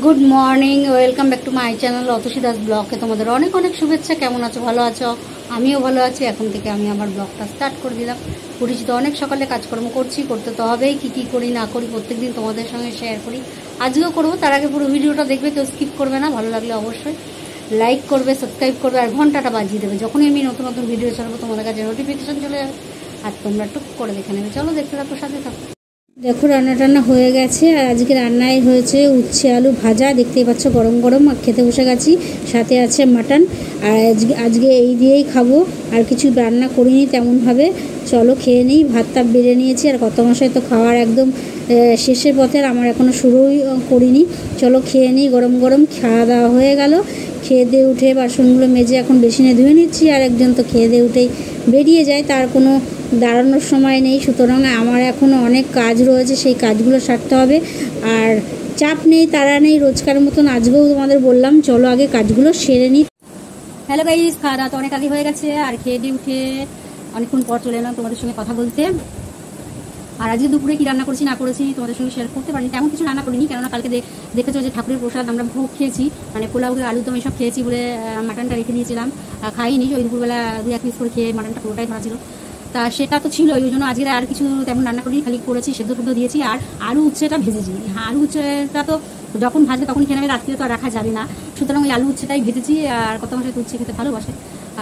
Good morning, welcome back to my channel Atasi Das ব্লগে তোমাদের অনেক অনেক শুভেচ্ছা। কেমন আছো? ভালো আছো? আমিও ভালো আছি। এখন থেকে আমি আমার ব্লগটা স্টার্ট করে দিলাম। উঠেছি তো অনেক সকালে, কাজকর্ম করতে তো হবেই। কী করি না করি প্রত্যেকদিন তোমাদের সঙ্গে শেয়ার করি, আজকেও করবো। তার আগে পুরো ভিডিওটা দেখবে, কেউ স্কিপ করবে না। ভালো লাগলে অবশ্যই লাইক করবে, সাবস্ক্রাইব করবে আর ঘন্টাটা বাজিয়ে দেবে। যখনই আমি নতুন নতুন ভিডিও ছাড়বো তোমাদের কাছে নোটিফিকেশন চলে যাবে আর তোমরা টুক করে দেখে নেবে। চলো দেখতে থাকো, সাথে থাকো। দেখো রান্না টান্না হয়ে গেছে। আর আজকে রান্নায় হয়েছে উচ্ছে আলু ভাজা, দেখতেই পাচ্ছ গরম গরম। খেতে বসে গেছি, সাথে আছে মাটন। আর আজকে এই দিয়েই খাবো, আর কিছু রান্না করিনি তেমনভাবে। চলো খেয়ে নিই। ভাত টাপ বেড়ে নিয়েছি, আর কত মশাই তো খাওয়ার একদম শেষের পথে, আমার এখনও শুরুই করিনি। চলো খেয়ে নিই। গরম গরম খাওয়া দাওয়া হয়ে গেল। খেয়ে দিয়ে উঠে বাসনগুলো মেজে এখন বেসিনে ধুয়ে নিচ্ছি। আর একজন তো খেয়ে দিয়ে উঠেই বেরিয়ে যায়, তার কোনো দাঁড়ানোর সময় নেই। সুতরাং আমার এখনও অনেক কাজ রয়েছে, সেই কাজগুলো সারতে হবে। আর চাপ নেই, তাড়া নেই, রোজকার মতন আজকেও তোমাদের বললাম চলো আগে কাজগুলো সেরে নিই। হ্যালো গাইস, খাওয়া দাওয়া তো অনেক আগে হয়ে গেছে। আর খেয়ে দিয়ে উঠে অনেকক্ষণ পর চলে এলাম তোমাদের সঙ্গে কথা বলতে। আর আজকে দুপুরে কি রান্না করেছি না করেছি তোমাদের সঙ্গে শেয়ার করতে পারিনি। তেমন কিছু রান্না করিনি, কেননা কালকে দেখেছো যে ঠাকুরের প্রসাদ আমরা ভোগ খেয়েছি, মানে পোলাও আলুদম এসব খেয়েছি বলে মাটনটা রেখে দিয়েছিলাম। খাইনি, ওই দুপুরবেলা 2-1 পিস করে খেয়ে মাটনটা পুরোটাই ধরা ছিল। তা সেটা তো ছিল, ওই জন্য আজকে আর কিছু তেমন রান্না করিনি, খালি করেছি সেদ্ধ দিয়েছি। আর আলু উচ্ছেটা ভেজেছি। আলু উচ্ছেটা তো যখন ভাজবে তখন খেয়ে নেবে, রাত্রে তো আর রাখা যাবে না। সুতরাং ওই আলু উচ্ছেটাই ভেজেছি। আর কত মাসে তো উচ্ছে খেতে ভালোবাসে।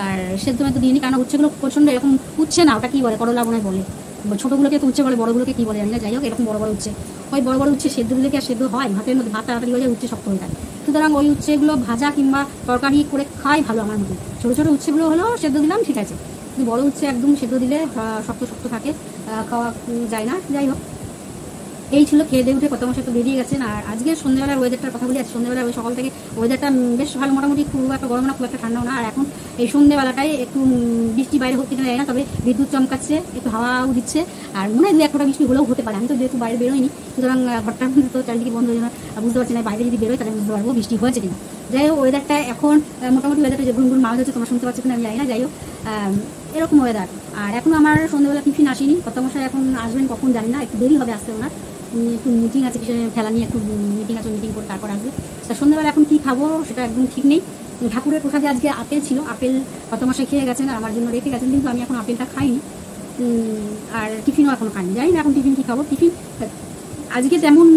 আর সেদ্ধ তো দিইনি, কারণ উচ্ছেগুলো প্রচণ্ড এরকম উচ্ছে না, ওটা কী বলে, করলা মনে বলে। ছোটোগুলোকে তো উচ্ছে বলে, বড়োগুলোকে কী বলে জানি না। যাই হোক, এরকম বড় বড় উচ্ছে, ওই বড় বড় উচ্ছে সেদ্ধ দিলে কি আর সেদ্ধ হয়? ভাতের মধ্যে ভাত তাড়াতাড়ি হয়ে যায়, উচ্ছে শক্ত হয়ে যায়। সুতরাং ওই উচ্ছেগুলো ভাজা কিংবা তরকারি করে খাই ভালো আমার মতো। ছোটো ছোটো উচ্ছেগুলো হলেও সেদ্ধ দিলাম, ঠিক আছে। কিন্তু বড়ো উচ্ছে একদম সেদ্ধ দিলে শক্ত শক্ত থাকে, খাওয়া যায় না। যাই হোক, এই ছিল। খেয়ে দিয়ে উঠে কত মাসে তো বেরিয়ে গেছেন। আর আজকে সন্ধ্যাবেলার ওয়েদারটার কথা বলি। আজ সন্ধ্যাবেলা ওই সকাল থেকে ওয়েদারটা বেশ ভালো, মোটামুটি খুব একটা গরম না, খুব একটা ঠান্ডাও না। আর এখন এই সন্ধ্যাবেলাটায় একটু বৃষ্টি বাইরে হতে কিনা যায় না, তবে বিদ্যুৎ চমকাচ্ছে, একটু হাওয়াও দিচ্ছে। আর মনে হয় 2-1 বৃষ্টি হলেও হতে পারে। আমি তো যেহেতু বাইরে বেরোয়নি, সুতরাং ঘরটার মধ্যে তো চারিদিকে বন্ধ হয়ে যাবে, বুঝতে পারছি না। বাইরে যদি বেরোয় তাহলে বুঝতে পারবো বৃষ্টি হয়েছে কিনা। যাই হোক, ওয়েদারটা এখন মোটামুটি ওয়েদারটা যে গুনগুন মাছ হচ্ছে, তোমরা শুনতে পাচ্ছ কিনা আমি জানি না। যাই হোক, এরকম ওয়েদার। আর এখনও আমার সন্ধ্যাবেলা টিফিন আসেনি। কত মশাই এখন আসবেন কখন জানি না, একটু দেরি হবে আসতে ওনার। একটু মিটিং আছে, কিছু ফেলা নিয়ে একটু মিটিং আছে, মিটিং করে তারপর আসবে। তা সন্ধ্যাবেলা এখন কী খাবো সেটা একদম ঠিক নেই। ঠাকুরের প্রসাদে আজকে আপেল ছিল, আপেল কত মাসে খেয়ে গেছেন আর আমার জন্য রেখে গেছেন, কিন্তু আমি এখন আপেলটা খাইনি। আর টিফিনও এখনও খাইনি, জানি না এখন টিফিন কী খাবো। টিফিন আজকে তেমন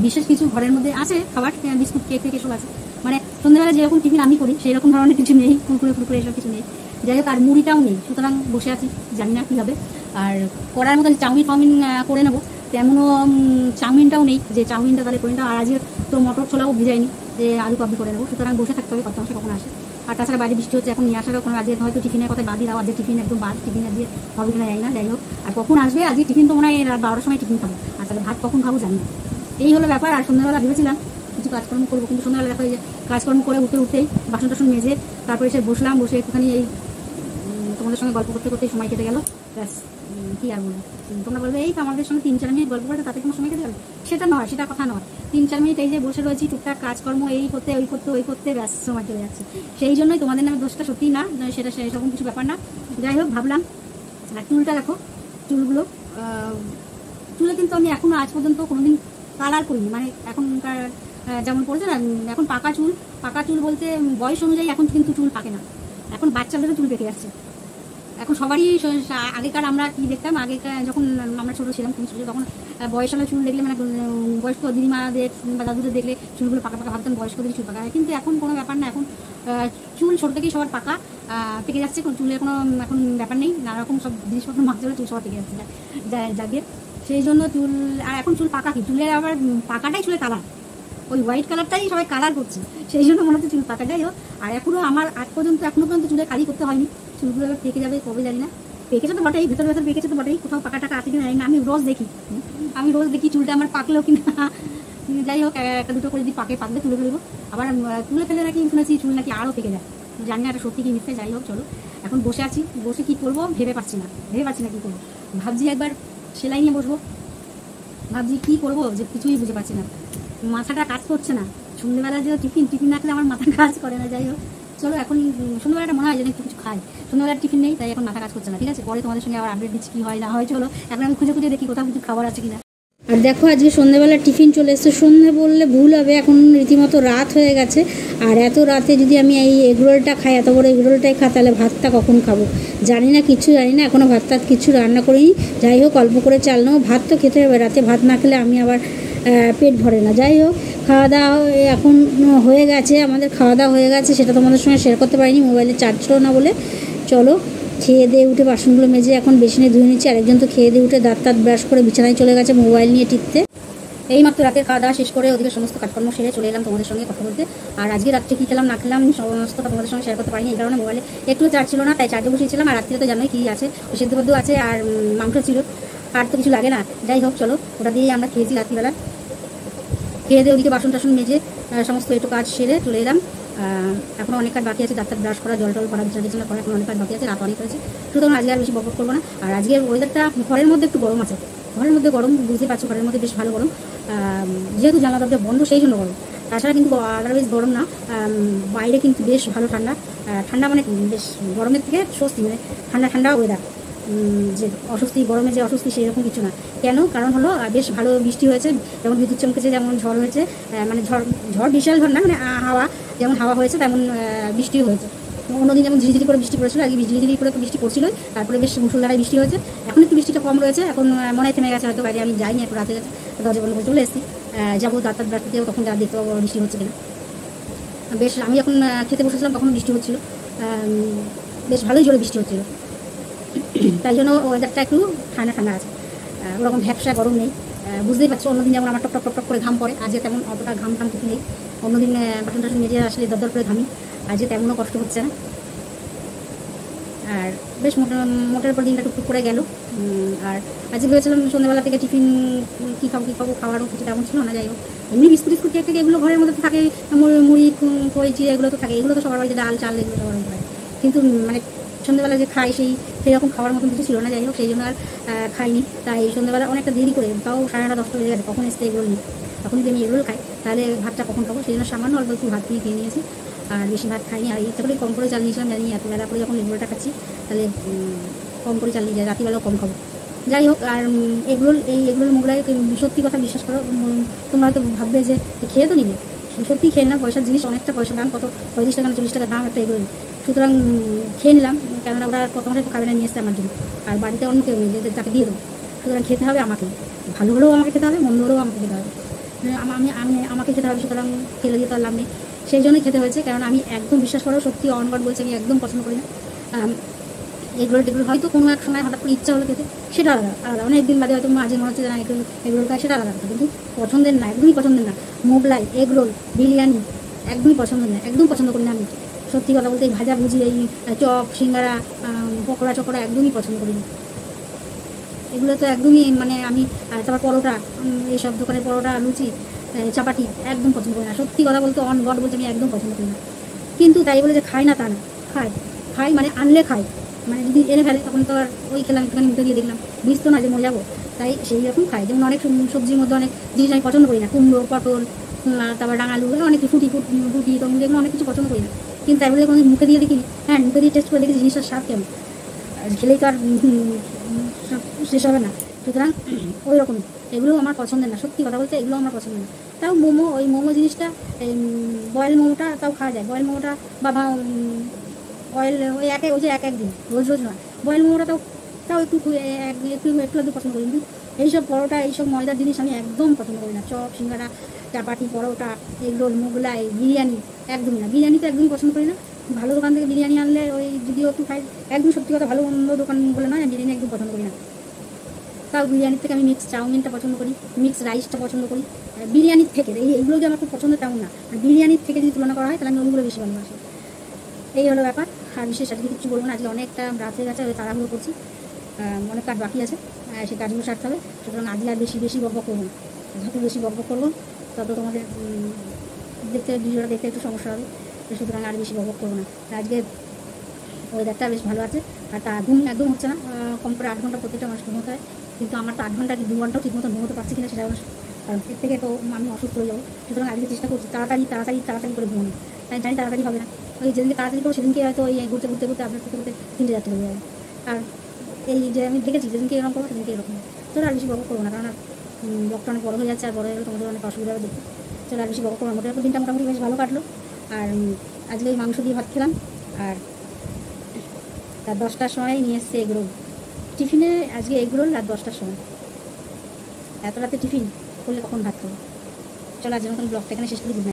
বিশেষ কিছু ঘরের মধ্যে আছে খাবার, বিস্কুট কেক থেকে এসব আছে। মানে সন্ধ্যাবেলা যেরকম টিফিন আমি করি সেই রকম ধরনের কিছু নেই, কুরকুরে এসব কিছু নেই। যাই হোক, আর মুড়িটাও নেই। সুতরাং বসে আছি, জানি না কী হবে। আর করার মতো চাউমিন করে নেবো, তেমনও চাউমিনটাও নেই যে চাউমিনটা তাহলে করে নেবো। আর আজকে তো মটর ছোলাও ভিজাইনি যে আলু কাবলি করে নেবো। সুতরাং বসে থাকতে হবে, কত মাসে কখন আসে। আর তাছাড়া বাইরে বৃষ্টি হচ্ছে, এখন নিয়ে আসারও কোনো, আজকে হয়তো টিফিনের কথা বাদই দাও, আজকে টিফিন একদম বাদ, টিফিন আজকে হবে কিনা জানি না। যাই হোক, আর কখন আসবে আজকে টিফিন তো মনে হয় রাত 12টার সময় টিফিন খাবো, আর তাহলে ভাত কখন খাবো জানি না। এই হলো ব্যাপার। আর সন্ধ্যাবেলা ভেবেছিলাম কিছু কাজকর্ম করবো, কিন্তু সন্ধ্যাবেলা দেখা যায় কাজকর্ম করে উঠতেই বাসন টাসন মেজে তারপরে এসে বসলাম, বসে একটুখানি এই তোমাদের সঙ্গে গল্প করতে করতেই সময় কেটে গেল। ব্যাস, কী আর বলবো। তোমরা বলবে এই তো আমাদের সঙ্গে 3-4 মিনিট গল্প করতে তাতে কোনো সময় কেটে গেল। সেটা নয়, সেটা কথা নয়। 3-4 মিনিট এই যে বসে রয়েছি টুকটাক কাজকর্ম এই করতে ওই করতে ব্যাস সময় চলে যাচ্ছে। সেই জন্যই তোমাদের নামে দোষটা সত্যিই না, সেটা সেরকম কিছু ব্যাপার না। যাই হোক, ভাবলাম আর চুলটা দেখো, চুলগুলো চুলে কিন্তু আমি এখনও আজ পর্যন্ত কোনোদিন কালার করিনি। মানে এখনকার যেমন পড়েছে না, এখন পাকা চুল বলতে বয়স অনুযায়ী এখন কিন্তু চুল পাকে না, এখন বাচ্চাদেরও চুল পেকে যাচ্ছে। এখন সবারই আগেকার আমরা কি দেখতাম, আগেকার যখন আমরা ছোটো ছিলাম, খুব ছোটো, তখন বয়সওয়ালা চুল দেখলে, মানে বয়স্ক দিদিমাদের বা দাদুদের দেখলে চুলগুলো পাকা ভাবতাম বয়স্কদের চুল পাকা। কিন্তু এখন কোনো ব্যাপার না, এখন চুল ছোটো থেকেই সবার পাকা পেকে যাচ্ছে। চুলের কোনো এখন ব্যাপার নেই, নানা রকম সব জিনিসপত্র মাঝে চুল সবার পেকে যাচ্ছে যাকে। সেই জন্য চুল, আর এখন চুল পাকা কি, চুলের আবার পাকাটাই চুলের কালার, ওই হোয়াইট কালারটাই সবাই কালার করছে, সেই জন্য মনে হচ্ছে চুল পাকা। যাই হোক, আর এখনও আমার এখনো পর্যন্ত চুলে কালি করতে হয়নি। চুলগুলো এবার পেকে যাবে কবে জানি না। পেকেছে তো বটেই, ভেতর পেকেছে তো বটেই, কোথাও পাকা টাকা আছে কিনা জানি না। আমি রোজ দেখি চুলটা আমার পাকলেও কিনা। যাই হোক, একটা দুটো করে যদি পাকলে তুলে ফেলবো। আবার তুলে ফেলে নাকি শুনেছি চুল নাকি আরও পেকে যায়, জানি না এটা সত্যি কি মিথ্যে। যাই হোক, চলো এখন বসে আছি, বসে কী করবো ভেবে পাচ্ছি না কী করবো। ভাবছি একবার সেলাই নিয়ে বসবো, ভাবছি কী করবো যে কিছুই বুঝে পাচ্ছি না, মাথাটা কাজ করছে না। সন্ধ্যেবেলা যে টিফিন না খেলে আমার মাথা কাজ করে না। যাই হোক, চলো এখন সন্ধ্যাবেলাটা মনে হয় যেন একটু কিছু খাই। সন্ধ্যাবেলার টিফিন নেই, তাই এখন মাথা কাজ করছে না। ঠিক আছে, পরে তোমাদের সঙ্গে আবার আপডেট দিচ্ছি কী হয় না হয়। চলো এখন আমি খুঁজে দেখি কোথাও কিছু খাবার আছে কিনা। আর দেখো আজকে সন্ধ্যেবেলা টিফিন চলে এসছে, সন্ধ্যে বললে ভুল হবে, এখন রীতিমতো রাত হয়ে গেছে। আর এত রাতে যদি আমি এই এগরোলটা খাই, এত বড় এগরোলটাই খাই, তাহলে ভাতটা কখন খাবো জানি না, কিছু জানি না, এখনও ভাত টাত কিছু রান্না করিনি। যাই হোক অল্প করে চাল নেবো, ভাত তো খেতে হবে, রাতে ভাত না খেলে আমি আবার পেট ভরে না। যাই হোক খাওয়া দাওয়া এখন হয়ে গেছে, আমাদের খাওয়া দাওয়া হয়ে গেছে, সেটা তোমাদের সঙ্গে শেয়ার করতে পারিনি, মোবাইলে চার্জ ছিল না বলে। চলো খেয়ে দিয়ে উঠে বাসনগুলো মেজে এখন বেসিনে ধুয়ে নিচ্ছি। আরেকজন তো খেয়ে দিয়ে উঠে দাঁত ব্রাশ করে বিছানায় চলে গেছে মোবাইল নিয়ে টিপতে। এইমাত্র রাতের খাওয়া দাওয়া শেষ করে ওদিকে সমস্ত কাজকর্ম সেরে চলে এলাম তোমাদের সঙ্গে কথা বলতে। আর আজকে রাত্রে কী খেলাম না খেলাম সমস্তটা তোমাদের সঙ্গে শেয়ার করতে পারিনি, এই কারণে মোবাইলে একটু চার্জ ছিল না, তাই চার্জে বসিয়েছিলাম। আর রাত্রে তো জানোই কী আছে, সেদ্ধ বদ্ধ আছে আর মাংস ছিল, আর তো কিছু লাগে না। যাই হোক চলো ওটা দিয়েই আমরা খেয়েছি রাত্রিবেলা। খেয়ে দিয়ে ওদিকে বাসন টাসন মেজে সমস্ত একটু কাজ সেরে চলে এলাম। এখনও অনেক কাজ বাকি আছে, ডাক্তার ব্রাশ করা, জল টল করা, বিছানা করা, এখন অনেক কাজ বাকি আছে, রাত অনেক হয়েছে, সুতরাং আজকে আর বেশি বকবক করবো না। আর আজকের ওয়েদারটা ঘরের মধ্যে একটু গরম আছে, ঘরের মধ্যে গরম বুঝতে পারছো, ঘরের মধ্যে বেশ ভালো গরম, যেহেতু জানলা দরজা বন্ধ সেই জন্য গরম, তাছাড়া কিন্তু আদারওয়াইজ গরম না। বাইরে কিন্তু বেশ ভালো ঠান্ডা, ঠান্ডা মানে বেশ গরমের থেকে স্বস্তি, মানে ঠান্ডা ঠান্ডা ওয়েদার, যে অস্বস্তি, গরমে যে অস্বস্তি সেরকম কিছু না। কেন কারণ হলো বেশ ভালো বৃষ্টি হয়েছে, যেমন বিদ্যুৎ চমকেছে, যেমন ঝড় হয়েছে, মানে ঝড় বিশাল ঝড় না, মানে হাওয়া, যেমন হাওয়া হয়েছে তেমন বৃষ্টিও হয়েছে। অন্যদিন যেমন ঝিরিঝিরি করে বৃষ্টি পড়েছিল, আগে ঝিরিঝিরি করে তো বৃষ্টি পড়ছিলই, তারপরে বেশ মুষলধারায় বৃষ্টি হয়েছে। এখন একটু বৃষ্টিটা কম রয়েছে, এখন মনে হয় থেমে গেছে, হয়তো বাইরে আমি যাইনি, একটু রাতে গেছে, দরজা বন্ধ করে চলে এসেছি, যাবো দাঁত ব্রাশতেও, তখন যা দেখতে পাবো বৃষ্টি হচ্ছে কিনা। বেশ আমি যখন খেতে বসেছিলাম তখন বৃষ্টি হচ্ছিলো, বেশ ভালোই জোরে বৃষ্টি হচ্ছিলো, তাই জন্য ওয়েদারটা একটু ঠান্ডা ঠান্ডা আছে, ওরকম ভ্যাপসা গরম নেই। বুঝতেই পারছো অন্যদিন যেমন আমার টপ টপ টপ টপ করে ঘাম পড়ে, আজকে তেমন অতটা ঘাম কিছু নেই। অন্যদিন বাসন টাসন মেজে আসলে দরদর করে ঘামি, আজকে তেমনও কষ্ট হচ্ছে না। আর বেশ মোটের পর দিনটা টুকটুক করে গেল। আর আজকে ভেবেছিলাম সন্ধ্যাবেলা থেকে টিফিন কী খাবো, খাওয়ারও কিছু তেমন ছিল না। যাই হোক এমনি বিস্কুট কেক এগুলো ঘরের মধ্যে তো থাকে, মুড়ি খই চিড়ে এগুলো তো থাকে, এগুলো তো সবার বাড়িতে, ডাল চাল এগুলো সবার বাড়িতে থাকে, কিন্তু মানে সন্ধ্যাবেলা যে খাই সেরকম খাওয়ার মতন কিছু ছিল না। যাই হোক সেই জন্য আর খাইনি। তাই সন্ধ্যাবেলা অনেকটা দেরি করে, তাও 9:30 10টা বেজে গেছে, কখন এসে এগুলো নিই, তখন যদি আমি এগুলো খাই তাহলে ভাতটা কখন খাবো, সেই জন্য সামান্য অল্প একটু ভাত নিয়ে খেয়ে নিয়েছি, আর বেশি ভাত খাইনি। আর ইচ্ছা করে কম করে চাল নিয়েছিলাম, জানি এত বেলা করে যখন এগুলোটা খাচ্ছি তাহলে কম করে চাল নিয়ে যায়, রাত্রিবেলাও কম খাবো। যাই হোক আর এগুলোর মোগলাই সত্যি কথা বিশ্বাস করো, তোমরা হয়তো ভাববে যে খেয়ে তো নিবে, সত্যি খেয়ে না, পয়সার জিনিস, অনেকটা পয়সা দাম, কত 35 টাকা 40 টাকা দাম একটা এগুলো, সুতরাং খেয়ে নিলাম, কেননা ওরা প্রথমে খাবে না, নিয়ে এসছে আমার জন্য, আর বাড়িতে অন্য কেউ নেই যে তাকে দিয়ে দেবো, সুতরাং খেতে হবে আমাকে, ভালো হলেও আমাকে খেতে হবে, মন্দ হলেও আমাকে খেতে হবে, আমাকে খেতে হবে, সুতরাং ফেলে দিয়ে তো আর লাভ নেই, সেই জন্যই খেতে হয়েছে। কারণ আমি একদম বিশ্বাস করো, সত্যি অনগড বলছি, আমি একদম পছন্দ করি না এগুলো হয়তো কোনো এক সময় হঠাৎ করে ইচ্ছা হলো খেতে, সেটা আলাদা অনেকদিন বাদে হয়তো মাঝে মনে হচ্ছে যে না এগুলো খাই, সেটা আলাদা কথা, কিন্তু পছন্দের না, একদমই পছন্দের না। মোগলাই, এগরোল, বিরিয়ানি একদমই পছন্দের না, একদম পছন্দ করি না আমি, সত্যি কথা বলতে। এই ভাজাভুজি, এই চপ সিঙ্গারা পকোড়া চকোড়া একদমই পছন্দ করি না, এগুলো তো একদমই, মানে আমি তারপর পরোটা, এইসব দোকানের পরোটা, লুচি, চাপাটি একদম পছন্দ করি না, সত্যি কথা বলতে অন গড বলতে আমি একদম পছন্দ করি না। কিন্তু তাই বলে যে খাই না তা না, খাই মানে আনলে খাই, মানে যদি এনে ফেলে তখন তো আর ওই খেলাম, একটুখানি মুখে দিয়ে দেখলাম, বুঝতো না যে মরে যাবো, তাই সেই রকম খাই। যেমন অনেক সবজির মধ্যে অনেক জিনিস আমি পছন্দ করি না, কুমড়ো, পটল, তারপর ডাঙালু, অনেক ফুটি তখন যেগুলো অনেক কিছু পছন্দ করি না, কিন্তু তাই বলে কোনো মুখে দিয়ে দেখি, হ্যাঁ মুখে দিয়ে টেস্ট করে দেখি জিনিসটার স্বাদ কেমন, খেলেই তো আর শেষ হবে না, সুতরাং ওই রকমই এগুলো আমার পছন্দের না, সত্যি কথা বলতে এগুলো আমার পছন্দ না। তাও ওই মোমো জিনিসটা, বয়েল মোমোটা তাও খাওয়া যায়, বয়েল মোমোটা বা অয়েল ওই ওই যে এক দিন, রোজ নয়, বয়েল মোমোটা তাও একটু একটু পছন্দ করি, কিন্তু এইসব পরোটা, এইসব ময়দার জিনিস আমি একদম পছন্দ করি না, চপ সিঙ্গারা চাপাটি পরোটা এগরোল মোগলাই বিরিয়ানি একদমই না, বিরিয়ানি তো একদমই পছন্দ করি না। ভালো দোকান থেকে বিরিয়ানি আনলে ওই যদিও একটু খাই, একদম সত্যি কথা ভালো অন্য দোকান বলে নয়, আমি বিরিয়ানি একদম পছন্দ করি না। তাও বিরিয়ানির থেকে আমি মিক্স চাউমিনটা পছন্দ করি, মিক্স রাইসটা পছন্দ করি, বিরিয়ানির থেকে এইগুলো যে আমার খুব পছন্দ তেমন না, আর বিরিয়ানির থেকে যদি তুলনা করা হয় তাহলে আমি ওগুলো বেশি ভালোবাসি। এই হলো ব্যাপার, আর বিশেষ আজকে কিছু বলবো না, আজকে অনেকটা রাত হয়ে গেছে, তাড়াহুড়ো করছি, অনেক কাজ বাকি আছে, সেই কাজগুলো সারতে হবে, সুতরাং আজকে আর বেশি বকবক করবো না, যত বেশি বকবক করবো তত তোমাদের ভিডিওটা দেখতে একটু সমস্যা হবে, সুতরাং আর বেশি বকবক করবো না। আজকে ওয়েদারটা বেশ ভালো আছে, আর তা ঘুম একদম হচ্ছে না, কম করে 8 ঘন্টা প্রত্যেকটা মানুষ ঘুমোতে হয়, কিন্তু আমার তো 8 ঘন্টা কি 2 ঘন্টাও ঠিক মতো ঘুমোতে পারছি কিনা সেটা আমার, কারণ এর থেকে তো আমি অসুস্থ হয়ে যাবো, সুতরাং আজকে চেষ্টা করছি তাড়াতাড়ি করে ঘুমানো, তাই জানি তাড়াতাড়ি হবে না, ওই যেদিনকে তাড়াতাড়ি করবো সেদিনকে হয়তো ওই ঘুরতে আপনার করতে 3টে 4টে হয়ে যাবে, আর এই যে আমি দেখেছি যেদিনকে এরকম করবো সেদিনকে এরকম, তো আর বেশি বকবক করবো না, কারণ ব্লগটা অনেক বড় হয়ে যাচ্ছে, আর বড় হয়ে গেলে তোমাদের অনেক অসুবিধা হবে দেখতে। চলো আর বেশি বড় করবো, মোটামুটি দিনটা মোটামুটি বেশ ভালো কাটলো। আর আজকে এই মাংস দিয়ে ভাত খেলাম। আর রাত 10টার সময় নিয়ে এসছে এগরোল টিফিনে, আজকে এগরোল রাত 10টার সময়। এত রাতে টিফিন করলে কখন ভাত খাবো। চলো আজকের মতন ব্লগটা এখানে শেষ করি।